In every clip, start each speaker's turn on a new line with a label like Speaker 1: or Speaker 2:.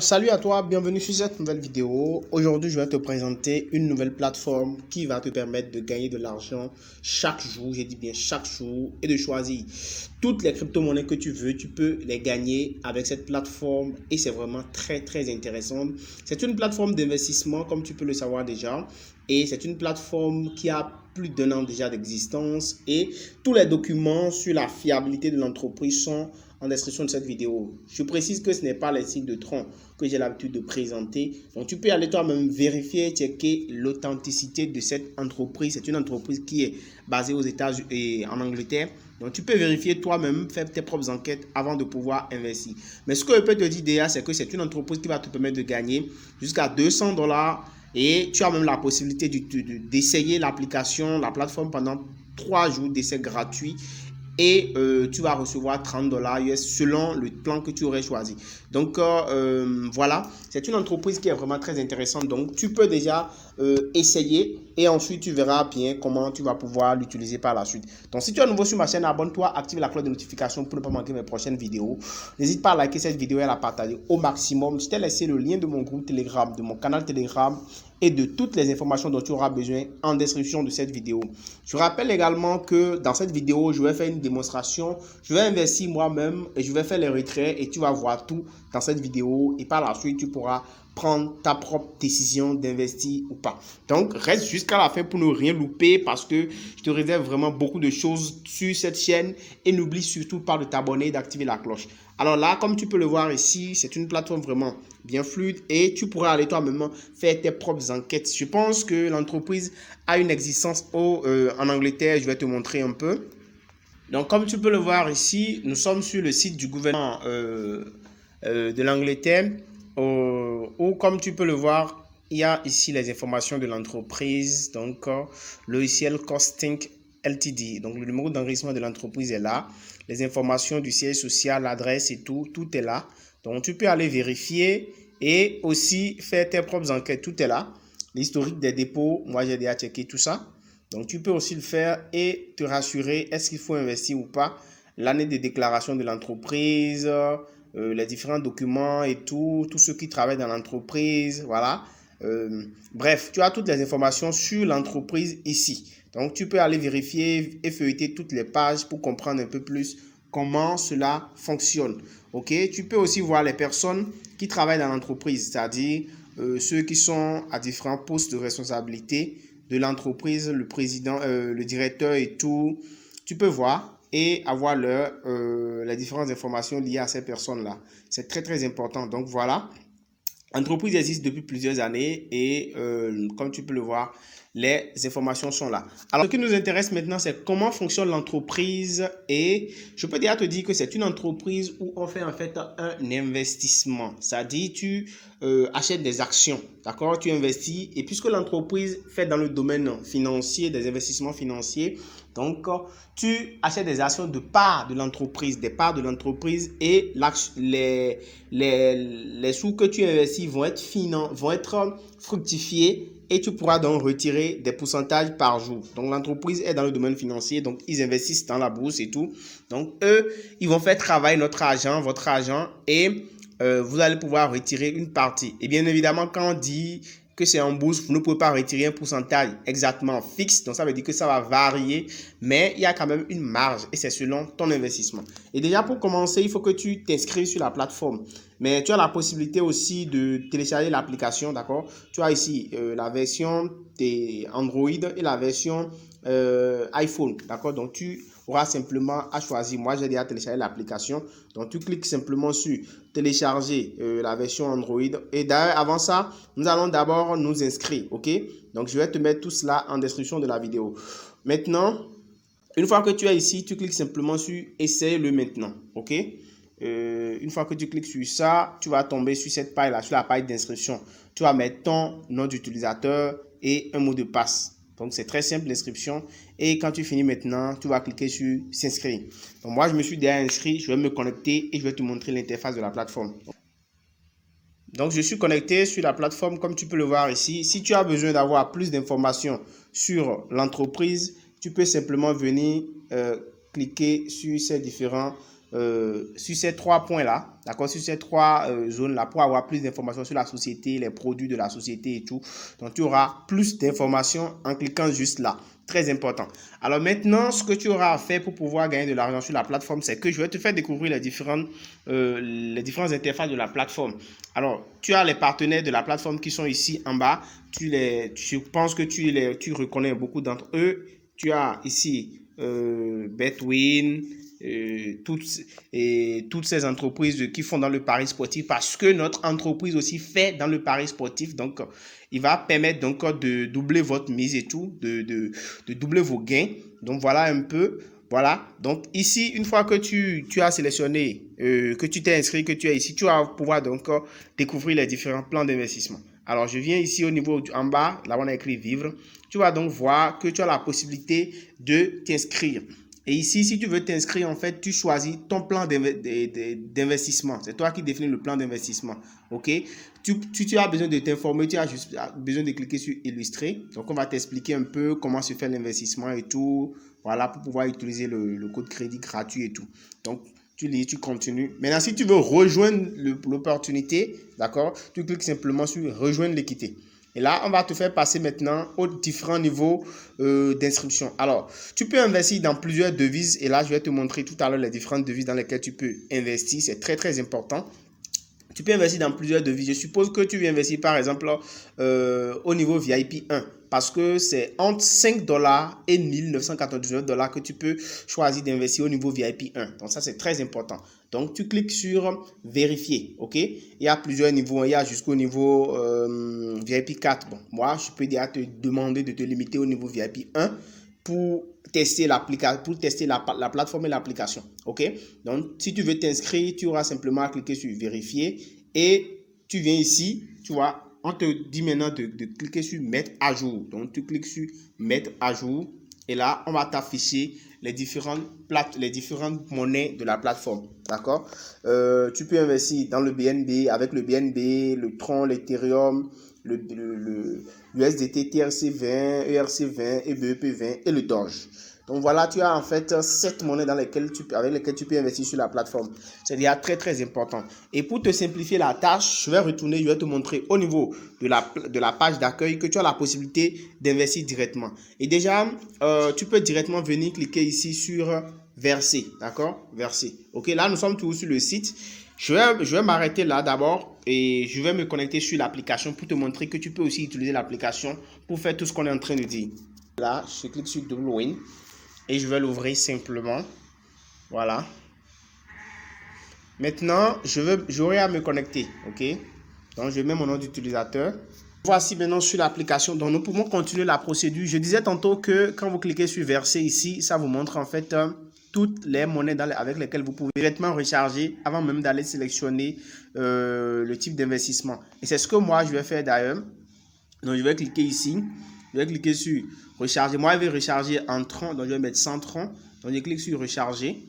Speaker 1: Salut à toi, bienvenue sur cette nouvelle vidéo. Aujourd'hui, je vais te présenter une nouvelle plateforme qui va te permettre de gagner de l'argent chaque jour, j'ai dit bien chaque jour, et de choisir toutes les crypto-monnaies que tu veux. Tu peux les gagner avec cette plateforme et c'est vraiment très intéressant. C'est une plateforme d'investissement comme tu peux le savoir déjà et c'est une plateforme qui a plus d'un an déjà d'existence et tous les documents sur la fiabilité de l'entreprise sont en description de cette vidéo. Je précise que ce n'est pas les sites de Tron que j'ai l'habitude de présenter. Donc, tu peux aller toi-même vérifier, checker l'authenticité de cette entreprise. C'est une entreprise qui est basée aux États-Unis et en Angleterre. Donc, tu peux vérifier toi-même, faire tes propres enquêtes avant de pouvoir investir. Mais ce que je peux te dire déjà, c'est que c'est une entreprise qui va te permettre de gagner jusqu'à $200 et tu as même la possibilité d'essayer l'application, la plateforme pendant 3 jours d'essai gratuit et tu vas recevoir $30 US selon le plan que tu aurais choisi. Donc voilà, c'est une entreprise qui est vraiment très intéressante. Donc tu peux déjà essayer et ensuite tu verras bien comment tu vas pouvoir l'utiliser par la suite. Donc si tu es nouveau sur ma chaîne, abonne-toi, active la cloche de notification pour ne pas manquer mes prochaines vidéos. N'hésite pas à liker cette vidéo et à la partager au maximum. Je t'ai laissé le lien de mon groupe Telegram, de mon canal Telegram et de toutes les informations dont tu auras besoin en description de cette vidéo. Je rappelle également que dans cette vidéo, je vais faire une démonstration. Je vais investir moi-même et je vais faire les retraits et tu vas voir tout dans cette vidéo et par la suite, tu pourras prendre ta propre décision d'investir ou pas. Donc, reste jusqu'à la fin pour ne rien louper parce que je te réserve vraiment beaucoup de choses sur cette chaîne et n'oublie surtout pas de t'abonner et d'activer la cloche. Alors là, comme tu peux le voir ici, c'est une plateforme vraiment bien fluide et tu pourras aller toi-même faire tes propres enquêtes. Je pense que l'entreprise a une existence en Angleterre. Je vais te montrer un peu. Donc, comme tu peux le voir ici, nous sommes sur le site du gouvernement de l'Angleterre où, comme tu peux le voir, il y a ici les informations de l'entreprise. Donc, logiciel Costing LTD. Donc, le numéro d'enregistrement de l'entreprise est là. Les informations du siège social, l'adresse et tout est là. Donc, tu peux aller vérifier et aussi faire tes propres enquêtes. Tout est là. L'historique des dépôts, moi, j'ai déjà checké tout ça. Donc, tu peux aussi le faire et te rassurer, est-ce qu'il faut investir ou pas, l'année de déclaration de l'entreprise, les différents documents et tout ceux qui travaillent dans l'entreprise, voilà. Bref, tu as toutes les informations sur l'entreprise ici. Donc, tu peux aller vérifier et feuilleter toutes les pages pour comprendre un peu plus comment cela fonctionne. Ok, tu peux aussi voir les personnes qui travaillent dans l'entreprise, c'est-à-dire ceux qui sont à différents postes de responsabilité de l'entreprise, le président, le directeur et tout. Tu peux voir et avoir les différentes informations liées à ces personnes-là. C'est très important. Donc voilà, l'entreprise existe depuis plusieurs années et comme tu peux le voir, les informations sont là. Alors, ce qui nous intéresse maintenant, c'est comment fonctionne l'entreprise et je peux déjà te dire que c'est une entreprise où on fait en fait un investissement. C'est-à-dire, tu achètes des actions, d'accord? Tu investis et puisque l'entreprise fait dans le domaine financier, des investissements financiers, donc tu achètes des actions de parts de l'entreprise, des parts de l'entreprise et les sous que tu investis vont être fructifiés et tu pourras donc retirer des pourcentages par jour. Donc, l'entreprise est dans le domaine financier, donc ils investissent dans la bourse et tout. Donc, eux, ils vont faire travailler notre argent, votre argent et vous allez pouvoir retirer une partie. Et bien évidemment, quand on dit que c'est en bourse, vous ne pouvez pas retirer un pourcentage exactement fixe. Donc, ça veut dire que ça va varier, mais il y a quand même une marge et c'est selon ton investissement. Et déjà, pour commencer, il faut que tu t'inscrives sur la plateforme. Mais tu as la possibilité aussi de télécharger l'application, d'accord? Tu as ici la version Android et la version iPhone, d'accord? Donc, tu auras simplement à choisir. Moi, j'ai déjà téléchargé l'application. Donc, tu cliques simplement sur télécharger la version Android. Et d'ailleurs, avant ça, nous allons d'abord nous inscrire, ok? Donc, je vais te mettre tout cela en description de la vidéo. Maintenant, une fois que tu es ici, tu cliques simplement sur essaye-le maintenant, ok? Une fois que tu cliques sur ça, tu vas tomber sur cette page là, sur la page d'inscription. Tu vas mettre ton nom d'utilisateur et un mot de passe. Donc, c'est très simple l'inscription. Et quand tu finis maintenant, tu vas cliquer sur s'inscrire. Donc, moi, je me suis déjà inscrit. Je vais me connecter et je vais te montrer l'interface de la plateforme. Donc, je suis connecté sur la plateforme comme tu peux le voir ici. Si tu as besoin d'avoir plus d'informations sur l'entreprise, tu peux simplement venir cliquer sur ces différents sur ces 3 points-là, d'accord, sur ces 3 zones-là, pour avoir plus d'informations sur la société, les produits de la société et tout. Donc, tu auras plus d'informations en cliquant juste là. Très important. Alors maintenant, ce que tu auras à faire pour pouvoir gagner de l'argent sur la plateforme, c'est que je vais te faire découvrir les différentes interfaces de la plateforme. Alors, tu as les partenaires de la plateforme qui sont ici en bas. Je pense que tu reconnais beaucoup d'entre eux. Tu as ici Betwin, toutes ces entreprises qui font dans le pari sportif, parce que notre entreprise aussi fait dans le pari sportif. Donc, il va permettre donc de doubler votre mise et tout, de doubler vos gains. Donc, voilà un peu. Voilà. Donc, ici, une fois que tu as sélectionné, que tu t'es inscrit, que tu es ici, tu vas pouvoir donc découvrir les différents plans d'investissement. Alors, je viens ici au niveau en bas, là on a écrit vivre. Tu vas donc voir que tu as la possibilité de t'inscrire. Et ici, si tu veux t'inscrire, en fait, tu choisis ton plan d'investissement. C'est toi qui définis le plan d'investissement. OK? Tu as besoin de t'informer, tu as juste besoin de cliquer sur illustrer. Donc, on va t'expliquer un peu comment se fait l'investissement et tout. Voilà, pour pouvoir utiliser le code crédit gratuit et tout. Donc, tu lis, tu continues. Maintenant, si tu veux rejoindre l'opportunité, d'accord, tu cliques simplement sur rejoindre l'équité. Et là, on va te faire passer maintenant aux différents niveaux d'inscription. Alors, tu peux investir dans plusieurs devises. Et là, je vais te montrer tout à l'heure les différentes devises dans lesquelles tu peux investir. C'est très, très important. Tu peux investir dans plusieurs devises. Je suppose que tu veux investir, par exemple, au niveau VIP 1. Parce que c'est entre 5 $ et 1999 $ que tu peux choisir d'investir au niveau VIP 1. Donc, ça, c'est très important. Donc, tu cliques sur vérifier. OK? Il y a plusieurs niveaux. Il y a jusqu'au niveau VIP 4. Bon, moi, je peux déjà te demander de te limiter au niveau VIP 1 pour tester l'application, pour tester la plateforme et l'application. OK? Donc, si tu veux t'inscrire, tu auras simplement à cliquer sur vérifier et tu viens ici, tu vois, on te dit maintenant de cliquer sur mettre à jour. Donc, tu cliques sur mettre à jour et là, on va t'afficher les différentes monnaies de la plateforme. D'accord? Tu peux investir dans le BNB, avec le BNB, le Tron, l'Ethereum, l'USDT, TRC20, ERC20, EBEP20 et le Doge. Donc voilà, tu as en fait 7 monnaies avec lesquelles tu peux investir sur la plateforme. C'est déjà très très important. Et pour te simplifier la tâche, je vais te montrer au niveau de la page d'accueil que tu as la possibilité d'investir directement. Et déjà, tu peux directement venir cliquer ici sur verser. D'accord? Verser. Ok, là nous sommes toujours sur le site. Je vais m'arrêter là d'abord et je vais me connecter sur l'application pour te montrer que tu peux aussi utiliser l'application pour faire tout ce qu'on est en train de dire. Là, je clique sur Double et je vais l'ouvrir simplement. Voilà. Maintenant, j'aurai à me connecter. OK? Donc, je mets mon nom d'utilisateur. Voici maintenant sur l'application. Donc, nous pouvons continuer la procédure. Je disais tantôt que quand vous cliquez sur verser ici, ça vous montre en fait toutes les monnaies avec lesquelles vous pouvez directement recharger avant même d'aller sélectionner le type d'investissement. Et c'est ce que moi, je vais faire d'ailleurs. Donc, je vais cliquer ici. Je vais cliquer sur recharger. Moi, je vais recharger en tronc. Donc, je vais mettre 100 troncs. Donc, je clique sur recharger.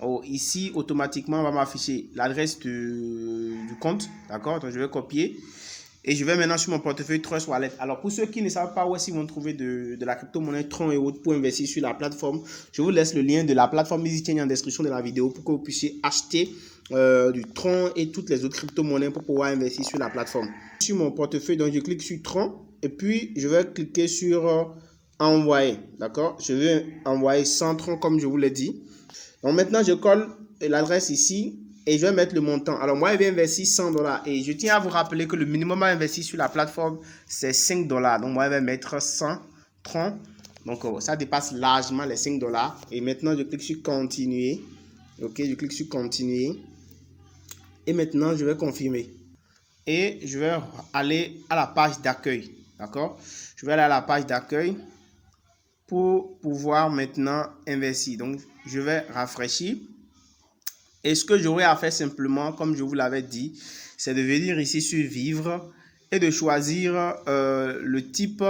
Speaker 1: Oh, ici, automatiquement, on va m'afficher l'adresse du compte. D'accord? Donc, je vais copier. Et je vais maintenant sur mon portefeuille Trust Wallet. Alors, pour ceux qui ne savent pas où est-ce qu'ils vont trouver de la crypto-monnaie Tron et autres pour investir sur la plateforme, je vous laisse le lien de la plateforme EasyChange en description de la vidéo pour que vous puissiez acheter du Tron et toutes les autres crypto-monnaies pour pouvoir investir sur la plateforme. Sur mon portefeuille, donc je clique sur Tron et puis je vais cliquer sur envoyer. D'accord? Je vais envoyer 100 Tron comme je vous l'ai dit. Donc maintenant, je colle l'adresse ici. Et je vais mettre le montant. Alors, moi, je vais investir 100 $ et je tiens à vous rappeler que le minimum à investir sur la plateforme, c'est 5 $. Donc, moi, je vais mettre 100 Tron. Donc, ça dépasse largement les 5 $. Et maintenant, je clique sur continuer. OK, je clique sur continuer. Et maintenant, je vais confirmer. Et je vais aller à la page d'accueil. D'accord? Je vais aller à la page d'accueil pour pouvoir maintenant investir. Donc, je vais rafraîchir. Et ce que j'aurai à faire simplement, comme je vous l'avais dit, c'est de venir ici sur vivre et de choisir le type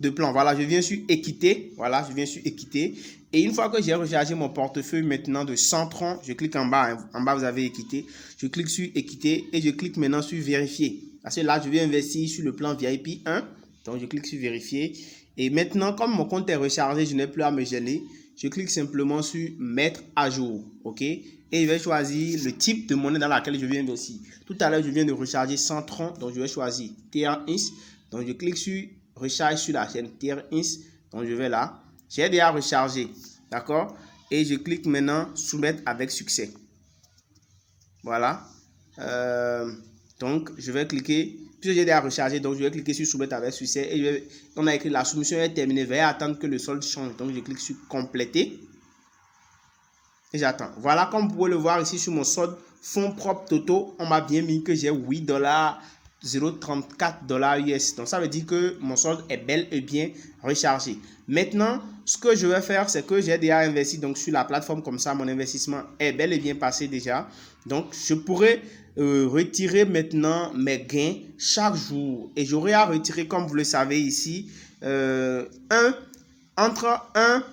Speaker 1: de plan. Voilà, je viens sur équité. Voilà, je viens sur équité. Et une fois que j'ai rechargé mon portefeuille maintenant de 100 troncs, je clique en bas. En bas, vous avez équité. Je clique sur équité et je clique maintenant sur vérifier. Parce que là, je vais investir sur le plan VIP 1. Donc, je clique sur vérifier. Et maintenant, comme mon compte est rechargé, je n'ai plus à me gêner. je clique simplement sur mettre à jour, ok, et je vais choisir le type de monnaie dans laquelle je viens investir. Tout à l'heure, je viens de recharger 100 troncs, donc je vais choisir TRX, donc je clique sur recharge sur la chaîne TRX, donc je vais là, j'ai déjà rechargé, d'accord, et je clique maintenant soumettre avec succès. Voilà, donc je vais cliquer, puisque j'ai déjà rechargé, donc je vais cliquer sur soumettre avec succès et on a écrit la soumission est terminée, veuillez attendre que le solde change. Donc je clique sur compléter et j'attends. Voilà, comme vous pouvez le voir ici sur mon solde fonds propres totaux, on m'a bien mis que j'ai 8 $, 0,34 US. Donc ça veut dire que mon solde est bel et bien rechargé. Maintenant, ce que je vais faire, c'est que j'ai déjà investi donc sur la plateforme comme ça, mon investissement est bel et bien passé déjà. Donc je pourrais retirer maintenant mes gains chaque jour et j'aurai à retirer, comme vous le savez ici, entre 1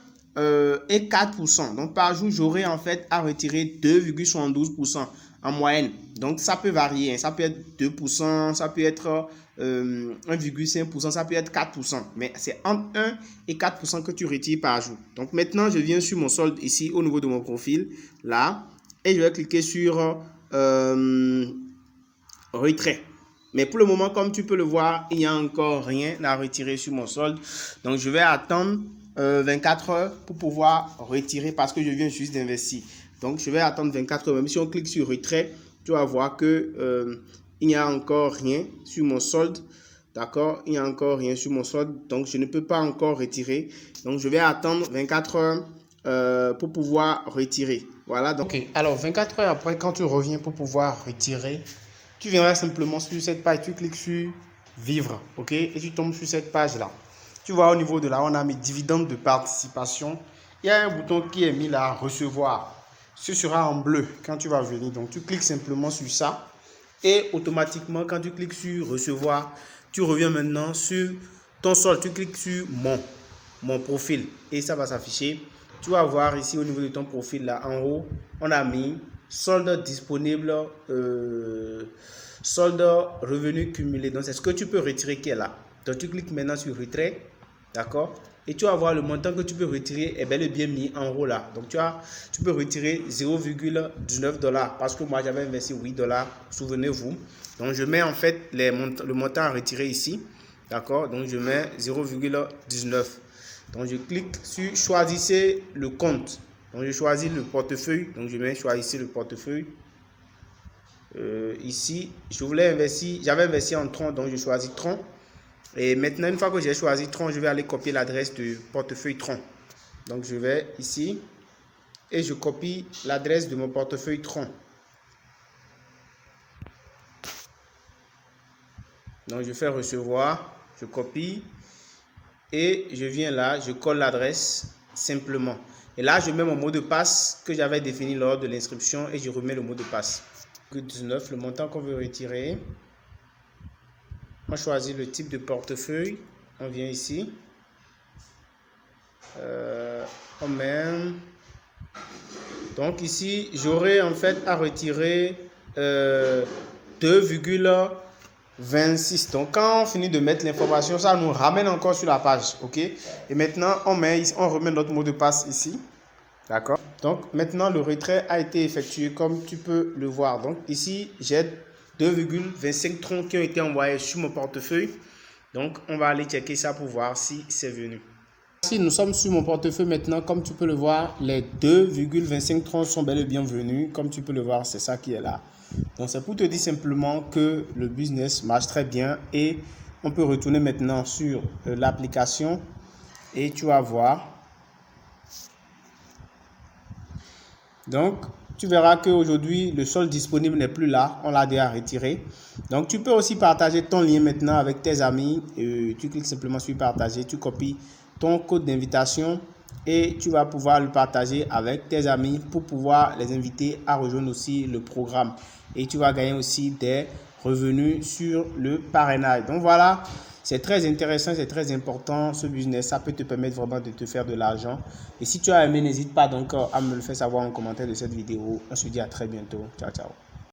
Speaker 1: et 4%. Donc par jour, j'aurai en fait à retirer 2,72% en moyenne. Donc ça peut varier, hein. Ça peut être 2%, ça peut être 1,5%, ça peut être 4%. Mais c'est entre 1 et 4% que tu retires par jour. Donc maintenant, je viens sur mon solde ici au niveau de mon profil, là, et je vais cliquer sur retrait. Mais pour le moment, comme tu peux le voir, il n'y a encore rien à retirer sur mon solde. Donc je vais attendre 24 heures pour pouvoir retirer parce que je viens juste d'investir. Donc je vais attendre 24 heures. Même si on clique sur retrait, tu vas voir que il n'y a encore rien sur mon solde. D'accord, il n'y a encore rien sur mon solde. Donc je ne peux pas encore retirer. Donc je vais attendre 24 heures pour pouvoir retirer. Voilà. Donc, ok, alors 24 heures après, quand tu reviens pour pouvoir retirer, tu viendras simplement sur cette page, tu cliques sur vivre, ok, et tu tombes sur cette page là. Tu vois au niveau de là, on a mis dividendes de participation. Il y a un bouton qui est mis là, recevoir. Ce sera en bleu quand tu vas venir. Donc tu cliques simplement sur ça et automatiquement quand tu cliques sur recevoir, tu reviens maintenant sur ton solde. Tu cliques sur mon profil et ça va s'afficher. Tu vas voir ici au niveau de ton profil là en haut, on a mis solde disponible, solde revenu cumulé. Donc c'est ce que tu peux retirer qui est là. Donc tu cliques maintenant sur retrait, d'accord, et tu vas voir le montant que tu peux retirer est bel et bien mis en haut là. Donc tu peux retirer 0,19 $ parce que moi j'avais investi 8 $, souvenez-vous. Donc je mets en fait le montant à retirer ici, d'accord, donc je mets 0,19. Donc je clique sur choisissez le compte. Donc je choisis le portefeuille. Donc je mets choisissez le portefeuille. Ici, j'avais investi en tronc, donc je choisis tronc. Et maintenant, une fois que j'ai choisi tronc, je vais aller copier l'adresse du portefeuille tronc. Donc je vais ici et je copie l'adresse de mon portefeuille tronc. Donc je fais recevoir, je copie. Et je viens là, je colle l'adresse simplement. Et là, je mets mon mot de passe que j'avais défini lors de l'inscription et je remets le mot de passe. 19, le montant qu'on veut retirer. On choisit le type de portefeuille. On vient ici. On met. Donc ici, j'aurai en fait à retirer 2,26. Donc quand on finit de mettre l'information, ça nous ramène encore sur la page, ok, et maintenant on remet notre mot de passe ici, d'accord. Donc maintenant le retrait a été effectué comme tu peux le voir. Donc ici j'ai 2,25 troncs qui ont été envoyés sur mon portefeuille. Donc on va aller checker ça pour voir si c'est venu. Si nous sommes sur mon portefeuille maintenant, comme tu peux le voir, les 2,25 troncs sont bel et bien venus. Comme tu peux le voir, c'est ça qui est là. Donc c'est pour te dire simplement que le business marche très bien et on peut retourner maintenant sur l'application et tu vas voir. Donc tu verras qu'aujourd'hui le solde disponible n'est plus là, on l'a déjà retiré. Donc tu peux aussi partager ton lien maintenant avec tes amis. Tu cliques simplement sur partager, tu copies ton code d'invitation et tu vas pouvoir le partager avec tes amis pour pouvoir les inviter à rejoindre aussi le programme. Et tu vas gagner aussi des revenus sur le parrainage. Donc voilà, c'est très intéressant, c'est très important ce business. Ça peut te permettre vraiment de te faire de l'argent. Et si tu as aimé, n'hésite pas donc à me le faire savoir en commentaire de cette vidéo. On se dit à très bientôt. Ciao, ciao.